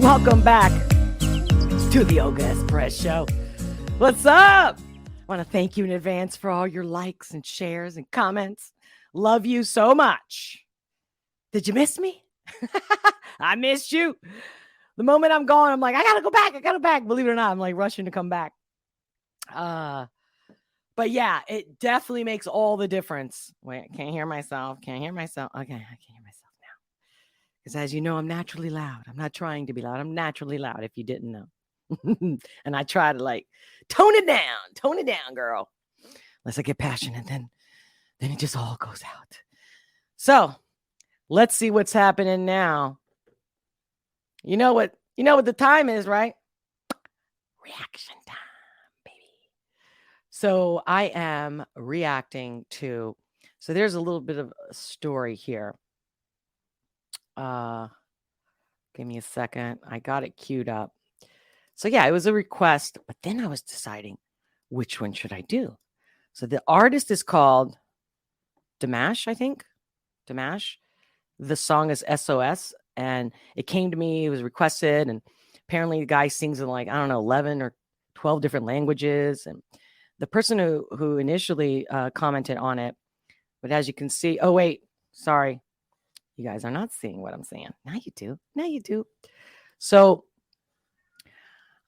Welcome back to the Olga Express Show. What's up? I want to thank you in advance for all your likes and shares and comments. Love you so much. Did you miss me? I missed you. The moment I'm gone, I'm like, I gotta go back. Believe it or not, I'm like rushing to come back. But yeah, it definitely makes all the difference. Wait, I can't hear myself. Okay, I can hear myself now. Because as you know, I'm naturally loud. I'm not trying to be loud. I'm naturally loud, if you didn't know. And I try to like tone it down, girl. Unless I get passionate, then it just all goes out. So let's see what's happening now. You know what the time is, right? Reaction time, baby. So I am reacting to, so there's a little bit of a story here. Give me a second. I got it queued up. So yeah, it was a request, but then I was deciding which one should I do. So the artist is called Dimash, I think. Dimash. The song is SOS, and it came to me. It was requested, and apparently the guy sings in like, I don't know, 11 or 12 different languages. And the person who initially commented on it, but as you can see, oh wait, sorry, you guys are not seeing what I'm saying. Now you do. So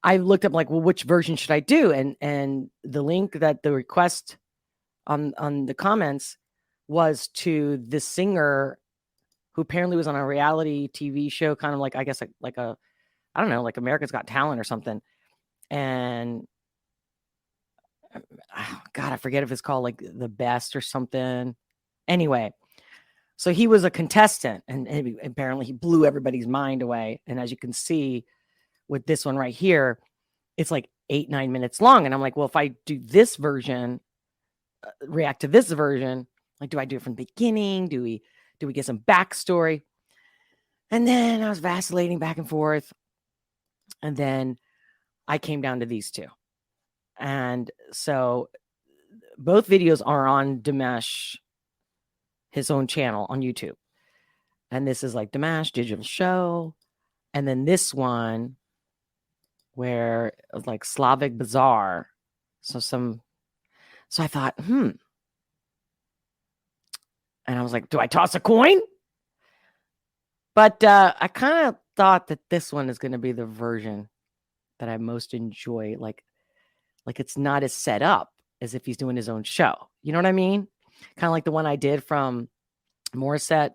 I looked up like, well, which version should I do? And the link that the request on the comments was to the singer who apparently was on a reality TV show, kind of like, I guess, like a, I don't know, like America's Got Talent or something. And oh God, I forget if it's called like The Best or something. Anyway, so he was a contestant, and apparently he blew everybody's mind away. And as you can see with this one right here, it's like 8-9 minutes long. And I'm like, well, if I do this version, react to this version, like, do I do it from the beginning? Do we get some backstory? And then I was vacillating back and forth. And then I came down to these two. And so both videos are on Dimash, his own channel on YouTube. And this is like Dimash Digital Show. And then this one where it was like Slavic Bazaar. So I thought, And I was like, do I toss a coin? But I kind of thought that this one is going to be the version that I most enjoy. Like it's not as set up as if he's doing his own show. You know what I mean? Kind of like the one I did from Morissette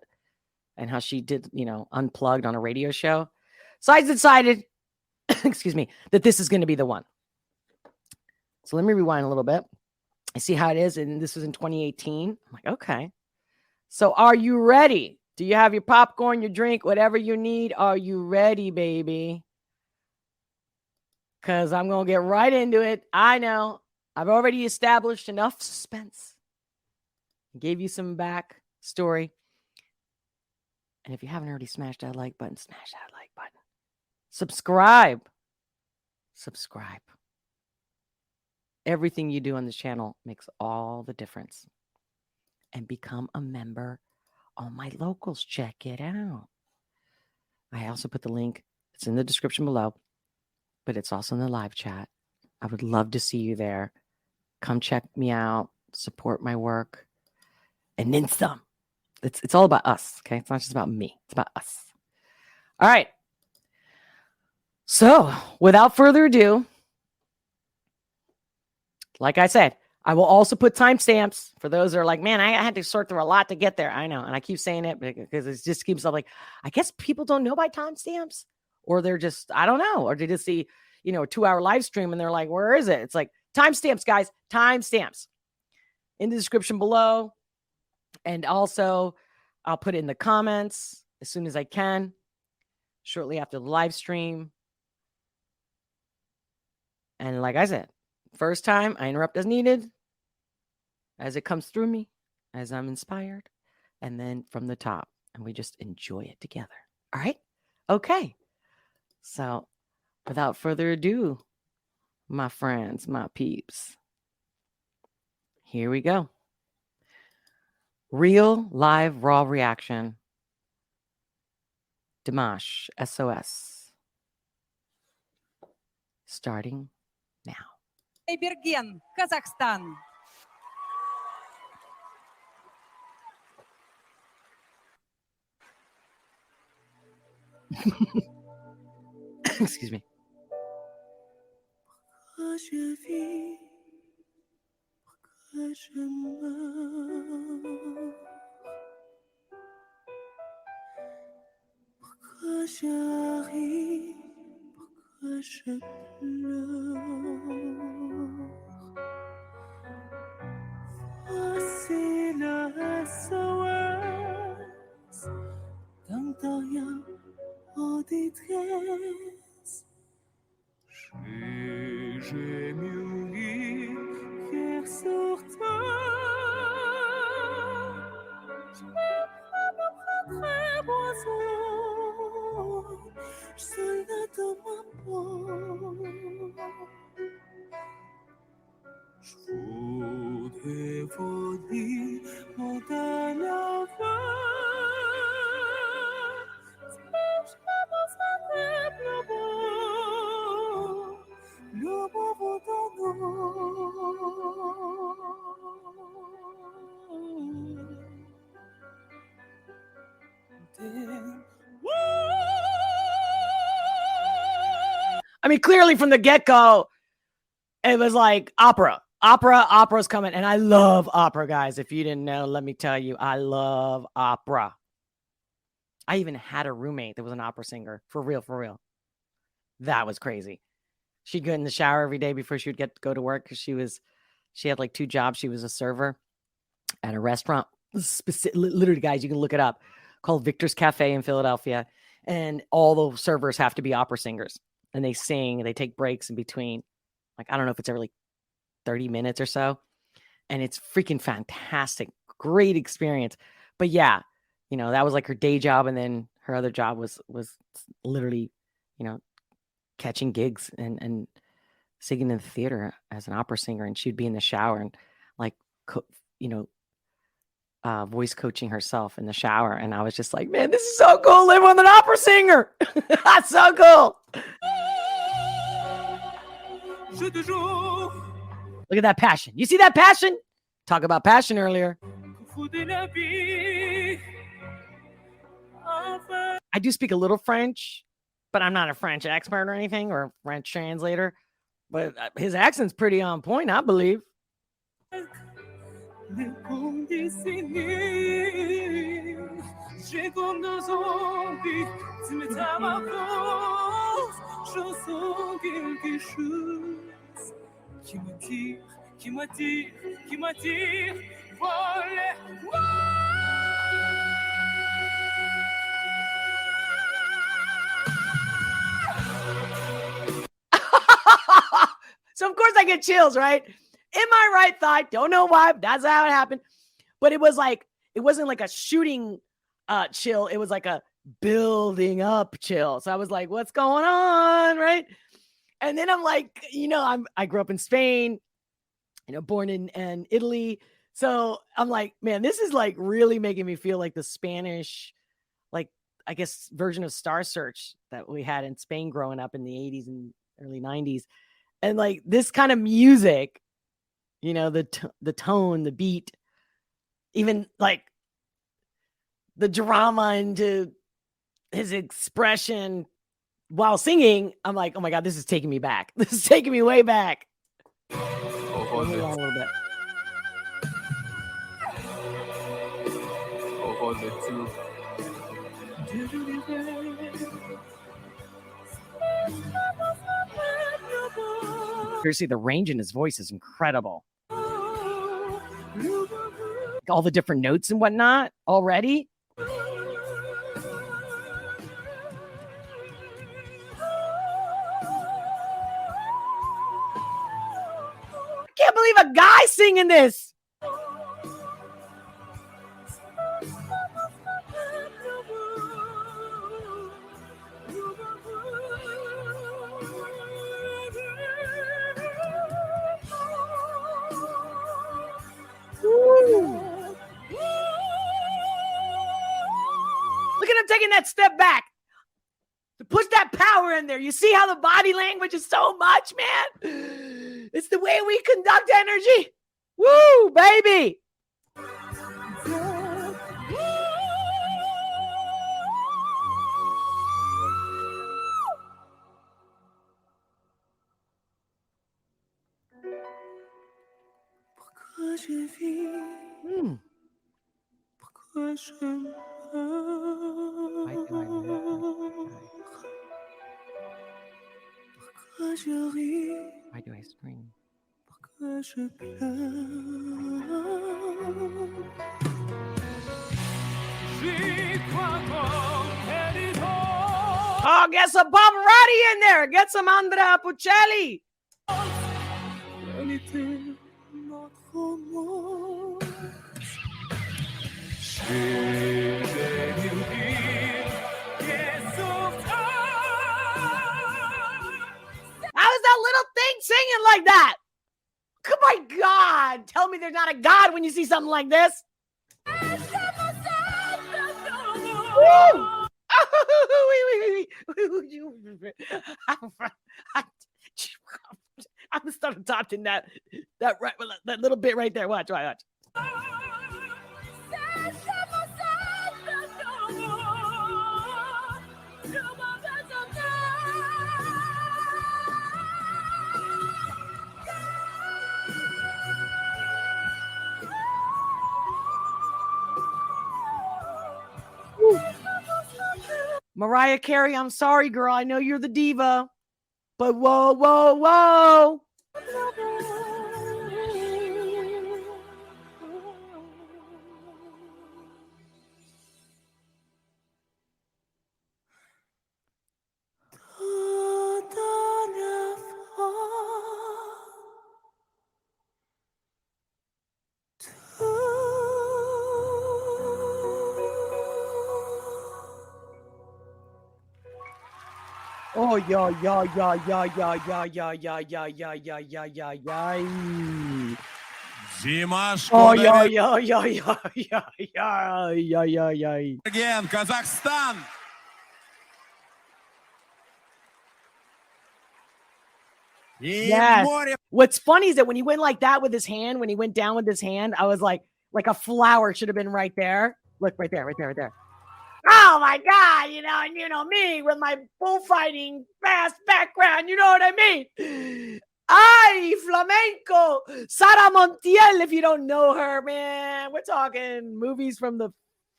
and how she did, Unplugged on a radio show. So I decided, excuse me, that this is going to be the one. So let me rewind a little bit. I see how it is. And this was in 2018. I'm like, okay. So are you ready? Do you have your popcorn, your drink, whatever you need? Are you ready, baby? Because I'm going to get right into it. I know. I've already established enough suspense. Gave you some back story. And if you haven't already smashed that like button, smash that like button. Subscribe. Everything you do on this channel makes all the difference. And become a member on my locals. Check it out. I also put the link. It's in the description below, but it's also in the live chat. I would love to see you there. Come check me out. Support my work. And then some. It's all about us, okay? It's not just about me. It's about us. All right. So, without further ado, like I said, I will also put timestamps for those that are like, man, I had to sort through a lot to get there. I know. And I keep saying it because it just keeps up like, I guess people don't know about timestamps, or they're just, I don't know, or they just see, a 2-hour live stream and they're like, where is it? It's like timestamps, guys, timestamps in the description below. And also I'll put it in the comments as soon as I can, shortly after the live stream. And like I said, first time, I interrupt as needed, as it comes through me, as I'm inspired, and then from the top, and we just enjoy it together. All right? Okay. So, without further ado, my friends, my peeps, here we go. Real, live, raw reaction. Dimash, SOS. starting now. Bergen, Kazakhstan. Excuse me. Voici le SOS d'un terrien en détresse. J'ai mûri hier sur toi. Je me prendrai besoin, seul de ma peau. Je voudrais voler au-delà de la voix. Je me sentirai plus beau, le beau I mean, clearly from the get-go, it was like opera. Opera's coming. And I love opera, guys. If you didn't know, let me tell you, I love opera. I even had a roommate that was an opera singer. For real. That was crazy. She'd go in the shower every day before she would get to go to work because she had like 2 jobs. She was a server at a restaurant. Literally, guys, you can look it up, called Victor's Cafe in Philadelphia. And all the servers have to be opera singers. And they sing, they take breaks in between. Like, I don't know if it's every 30 minutes or so. And it's freaking fantastic. Great experience. But yeah, you know, that was like her day job. And then her other job was literally, you know, catching gigs and singing in the theater as an opera singer. And she'd be in the shower and like, voice coaching herself in the shower. And I was just like, man, this is so cool. Live with an opera singer. That's so cool. Look at that passion. You see that passion? Talk about passion earlier. I do speak a little French, but I'm not a French expert or anything, or a French translator. But his accent's pretty on point, I believe. Qui m'attire, voler. So of course I get chills, right? In my right thigh. Don't know why. That's how it happened. But it was like, it wasn't like a shooting chill. It was like a building up chill. So I was like, what's going on, right? And then I'm like, you know, I grew up in Spain, you know, born in Italy. So I'm like, man, this is like really making me feel like the Spanish, like, I guess, version of Star Search that we had in Spain growing up in the 80s and early 90s. And like this kind of music, you know, the tone, the beat, even like the drama into his expression while singing, I'm like, oh my God, this is taking me back. This is taking me way back. Oh, a little bit. Seriously, the range in his voice is incredible. All the different notes and whatnot already. I can't believe a guy singing this. Look at him taking that step back. The Push that power in there. You see how the body language is so much, man? It's the way we conduct energy. Woo, baby. Pourquoi je vis? Pourquoi je meurs? Pourquoi je ris? Why do I scream? Pourquoi je pleure? J'y crois comme Pérez. Oh, get some Pavarotti in there. Get some Andrea Bocelli. Réalité, notre amour. How is that little thing singing like that? Oh my God. Tell me there's not a God when you see something like this. Woo! I'm gonna start adopting that little bit right there. Watch. Mariah Carey, I'm sorry, girl. I know you're the diva, but whoa. Oh, yeah. Dimash, Oh, yeah. Again, Kazakhstan. Yes. What's funny is that when he went like that with his hand, when he went down with his hand, I was like a flower should have been right there. Look, right there. Oh my God, and you know me with my bullfighting fast background, you know what I mean? Ay, flamenco, Sara Montiel, if you don't know her, man. We're talking movies from the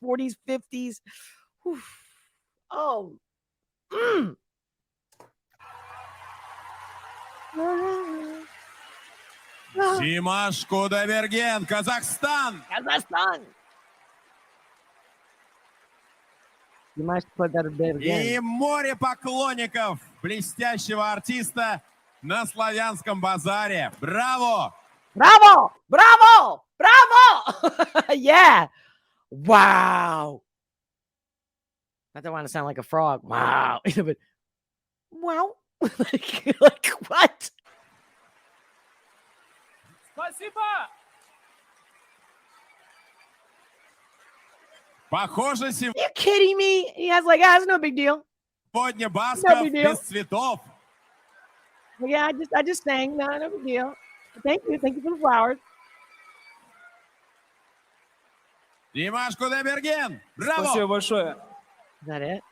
40s, 50s. Whew. Oh. Dimash Kudaibergen, Kazakhstan. И море поклонников блестящего артиста на славянском базаре. Браво! Yeah. Wow. I don't want to sound like a frog. Wow. But wow. like what? Спасибо! Похоже, Are you kidding me? He has like, it's no big deal. сегодня Басков без цветов. Yeah, I just sang. No big deal. Thank you for the flowers. Димаш Кудайберген, браво! Спасибо большое. Is that it?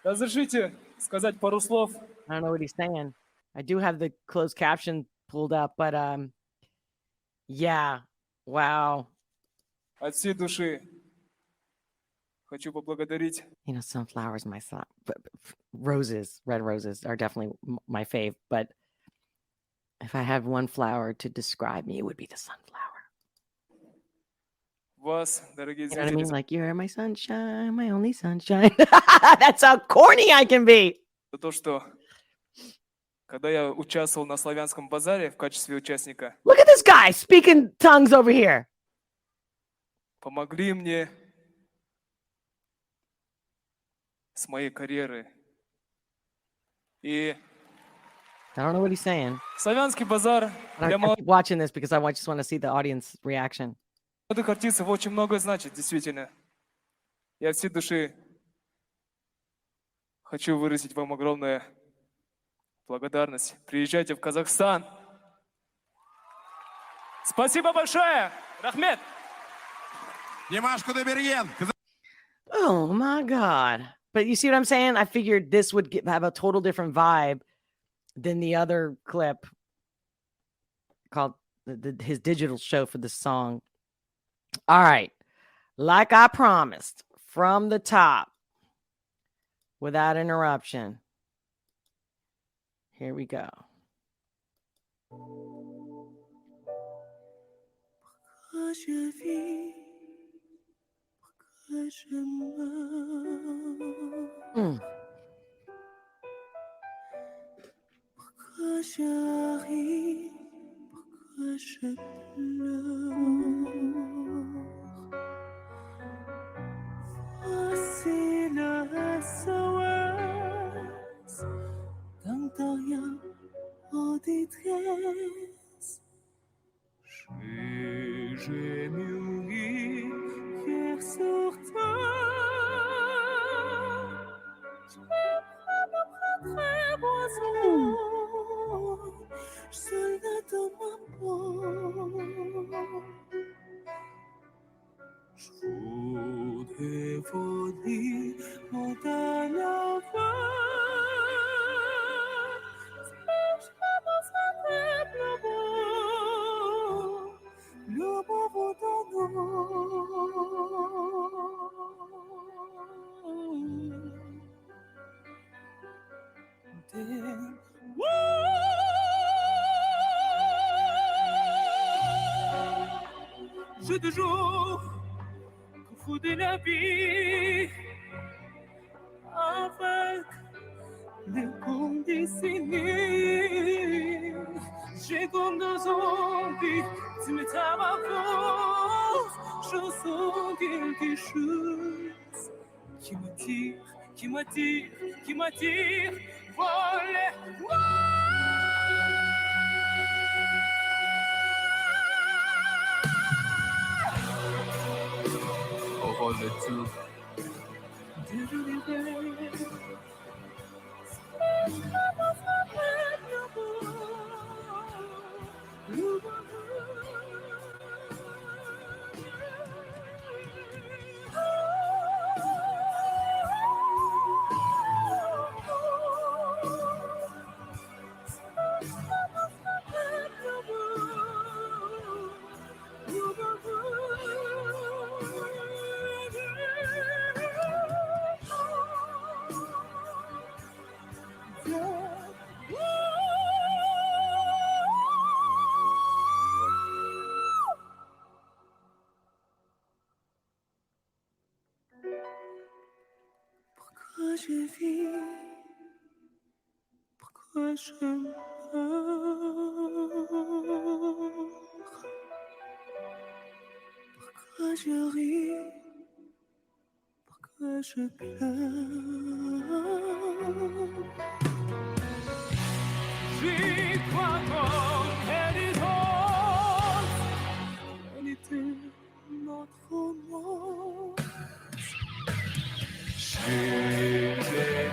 Разрешите сказать пару слов? I don't know what he's saying. I do have the closed caption pulled up, but yeah. Wow. От всей души хочу поблагодарить. Sunflowers, but roses, red roses are definitely my fave. But if I had one flower to describe me, it would be the sunflower. Вас, дорогие You know what I зрители, mean? Like, you're my sunshine, my only sunshine. That's how corny I can be. за то, что когда я участвовал на славянском базаре в качестве участника, Look at this guy speaking tongues over here. помогли мне с моей карьеры. И I don't know what he's saying. славянский базар I для keep watching this because I just want to see the audience reaction. молодых артистов очень многое значит, действительно. Я от всей души Хочу выразить вам огромную благодарность. Приезжайте в Казахстан. Спасибо большое. Рахмет. Димаш Кудайберген. Oh my God. But you see what I'm saying? I figured this would have a total different vibe than the other clip called his digital show for the song. All right. Like I promised, from the top, without interruption. Here we go. Mm. Pourquoi je ris, pourquoi je pleure. Voici le SOS d'un rien en détresse. J'ai mûri hier sur toi. Je me très boisson. Je suis là dans ma peau. Je voudrais voler mon dans la voix. Je m'avance très le beau dans je te jure qu'au fond de la vie, avec les conditionnés, j'ai comme deux envies, tu me tapes à force, je sens quelque chose qui m'attire, qui m'attire, qui m'attire, voler. Ого, the two. Pourquoi je vis, pourquoi je meurs, pourquoi je ris, pourquoi je pleure. J'y crois quand elle était notre romance. J'ai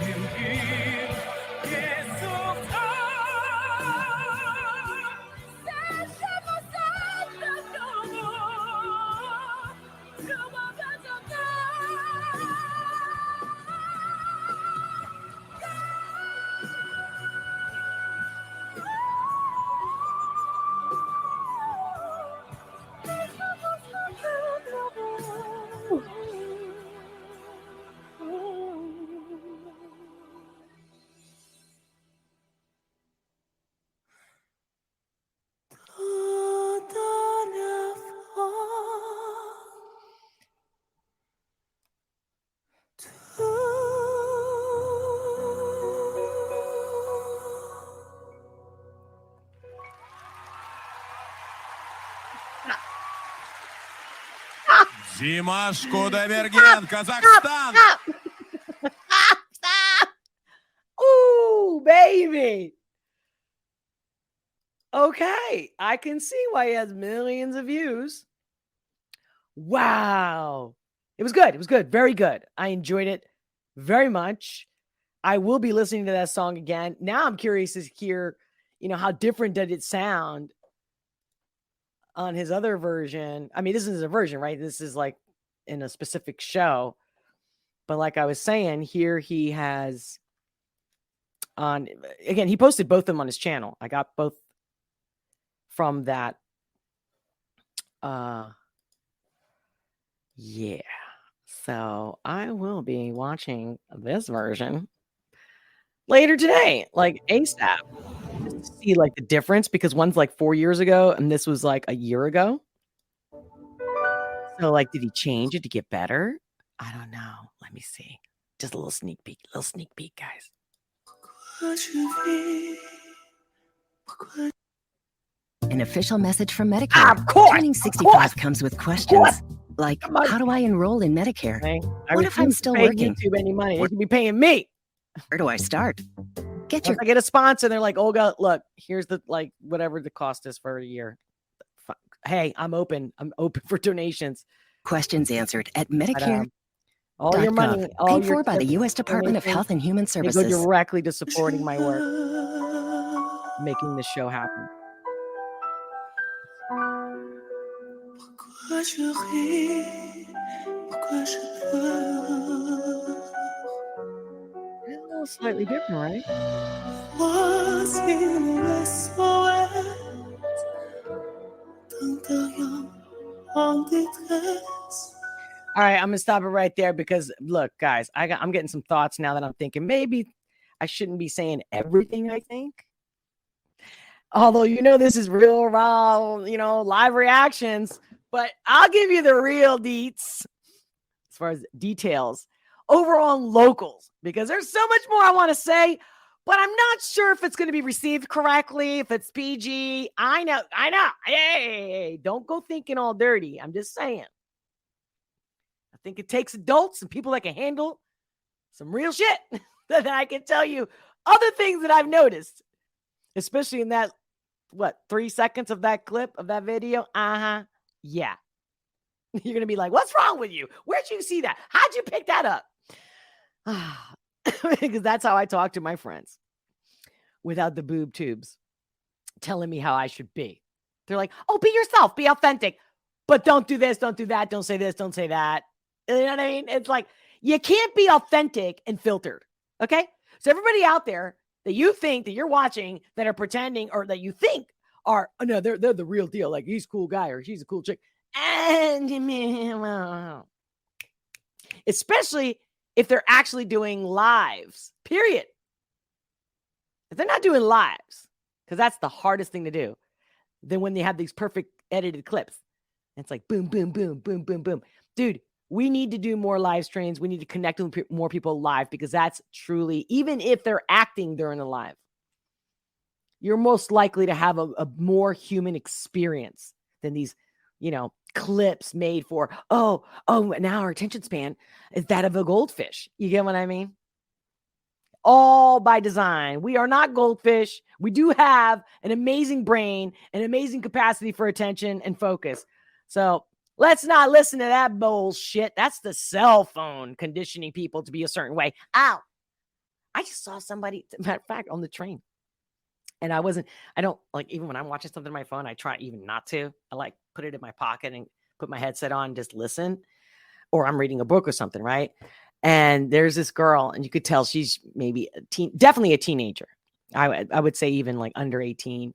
mûri qui est sur toi. C'est je me sens de nouveau. Je m'appelle de Димаш Кудайберген, Казахстан. Stop. Ooh, baby. Okay, I can see why he has millions of views. Wow. It was good. It was good. Very good. I enjoyed it very much. I will be listening to that song again. Now I'm curious to hear, how different did it sound on his other version. I mean, this is a version, right? This is like in a specific show. But like I was saying, here he has he posted both of them on his channel. I got both from that. Yeah. So I will be watching this version later today, like ASAP, just to see like the difference, because one's like 4 years ago and this was like a year ago. So like, did he change it to get better? I don't know. Let me see. Just a little sneak peek, guys. An official message from Medicare. Of course, Turning 65 comes with questions like, how do I enroll in Medicare? What if I'm still working? YouTube any money? They could be paying me. Where do I start? Once I get a sponsor, they're like, Olga, look, here's the whatever the cost is for a year. Hey, I'm open. I'm open for donations. Questions answered at Medicare. All your money, paid for by the U.S. Department of Health and Human Services. They go directly to supporting my work, making this show happen. It's a little slightly different, right? All right, I'm gonna stop it right there because look, guys, I'm getting some thoughts now that I'm thinking maybe I shouldn't be saying everything I think. Although this is real raw, live reactions, but I'll give you the real deets as far as details over on locals, because there's so much more I want to say, but I'm not sure if it's going to be received correctly, if it's PG. I know. Hey, don't go thinking all dirty. I'm just saying. I think it takes adults and people that can handle some real shit that I can tell you other things that I've noticed, especially in that, 3 seconds of that clip of that video. Yeah. You're going to be like, what's wrong with you? Where'd you see that? How'd you pick that up? Because that's how I talk to my friends without the boob tubes telling me how I should be. They're like, oh, be yourself, be authentic, but don't do this, don't do that, don't say this, don't say that. You know what I mean? It's like, you can't be authentic and filtered. Okay. So everybody out there that you think that you're watching that are pretending, or that you think are, oh, no, they're the real deal. Like, he's a cool guy or she's a cool chick. And especially if they're actually doing lives, period. If they're not doing lives, because that's the hardest thing to do, then when they have these perfect edited clips, it's like boom, boom, boom, boom, boom, boom. Dude, we need to do more live streams. We need to connect with more people live, because that's truly, even if they're acting during a live, you're most likely to have a more human experience than these, clips made for, now our attention span is that of a goldfish. You get what I mean? All by design. We are not goldfish. We do have an amazing brain, an amazing capacity for attention and focus. So let's not listen to that bullshit. That's the cell phone conditioning people to be a certain way. Ow. I just saw somebody, matter of fact, on the train. And I don't like, even when I'm watching something on my phone, I try even not to. I put it in my pocket and put my headset on, just listen. Or I'm reading a book or something, right? And there's this girl, and you could tell she's maybe definitely a teenager. I would say even like under 18.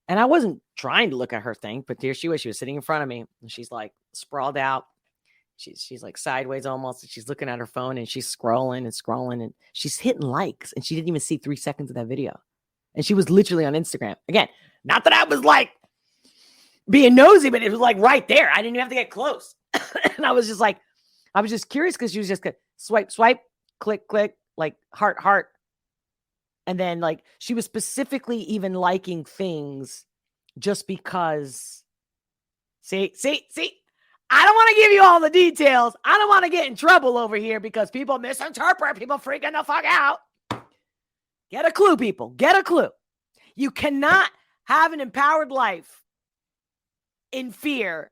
And I wasn't trying to look at her thing, but there she was. She was sitting in front of me, and she's like sprawled out. She's like sideways almost. And she's looking at her phone, and she's scrolling and she's hitting likes, and she didn't even see 3 seconds of that video. And she was literally on Instagram. Again, not that I was like being nosy, but it was like right there. I didn't even have to get close. And I was just curious, because she was just swipe, click, click, like heart. And then she was specifically even liking things just because. See, I don't want to give you all the details. I don't want to get in trouble over here because people misinterpret, people freaking the fuck out. Get a clue, people. Get a clue. You cannot have an empowered life in fear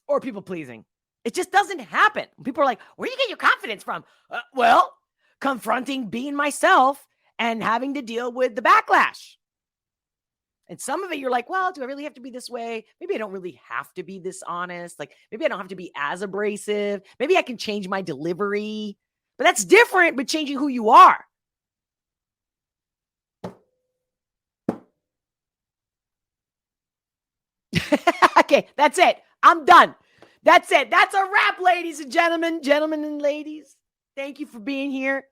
or people pleasing. It just doesn't happen. People are like, where do you get your confidence from? Well, confronting being myself and having to deal with the backlash. And some of it, you're like, well, do I really have to be this way? Maybe I don't really have to be this honest. Like, maybe I don't have to be as abrasive. Maybe I can change my delivery. But that's different with changing who you are. Okay, that's it. I'm done. That's it. That's a wrap, ladies and gentlemen and ladies. Thank you for being here.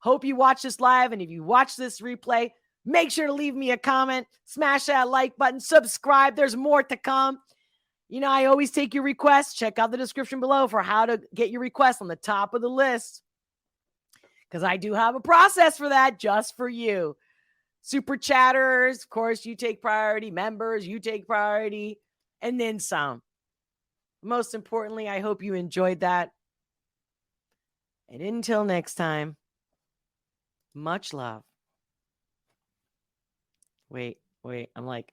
Hope you watch this live. And if you watch this replay, make sure to leave me a comment, smash that like button, subscribe. There's more to come. You know, I always take your requests. Check out the description below for how to get your requests on the top of the list. Because I do have a process for that just for you. Super chatters, of course, you take priority. Members, you take priority. And then some. Most importantly, I hope you enjoyed that. And until next time, much love. Wait. I'm like,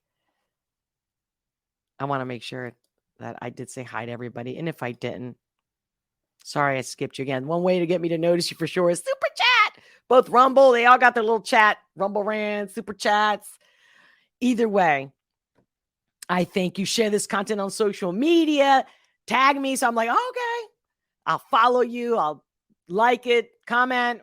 I want to make sure that I did say hi to everybody. And if I didn't, sorry, I skipped you again. One way to get me to notice you for sure is super chat. Both Rumble, they all got their little chat. Rumble rants, super chats. Either way, I thank you. Share this content on social media. Tag me. So I'm like, okay, I'll follow you. I'll like it, comment,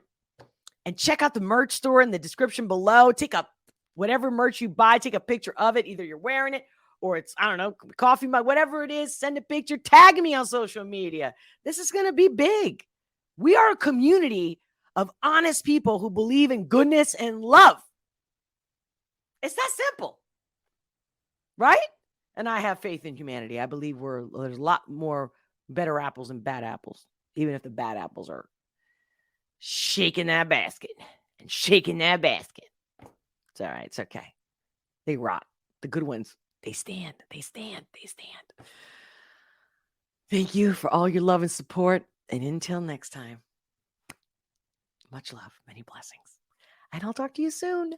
and check out the merch store in the description below. Take up whatever merch you buy. Take a picture of it. Either you're wearing it or it's, I don't know, coffee mug, whatever it is. Send a picture. Tag me on social media. This is going to be big. We are a community of honest people who believe in goodness and love. It's that simple. Right? And I have faith in humanity. I believe there's a lot more better apples than bad apples, even if the bad apples are shaking that basket and shaking that basket. It's all right. It's okay. They rot. The good ones, they stand. They stand. They stand. Thank you for all your love and support. And until next time, much love, many blessings. And I'll talk to you soon.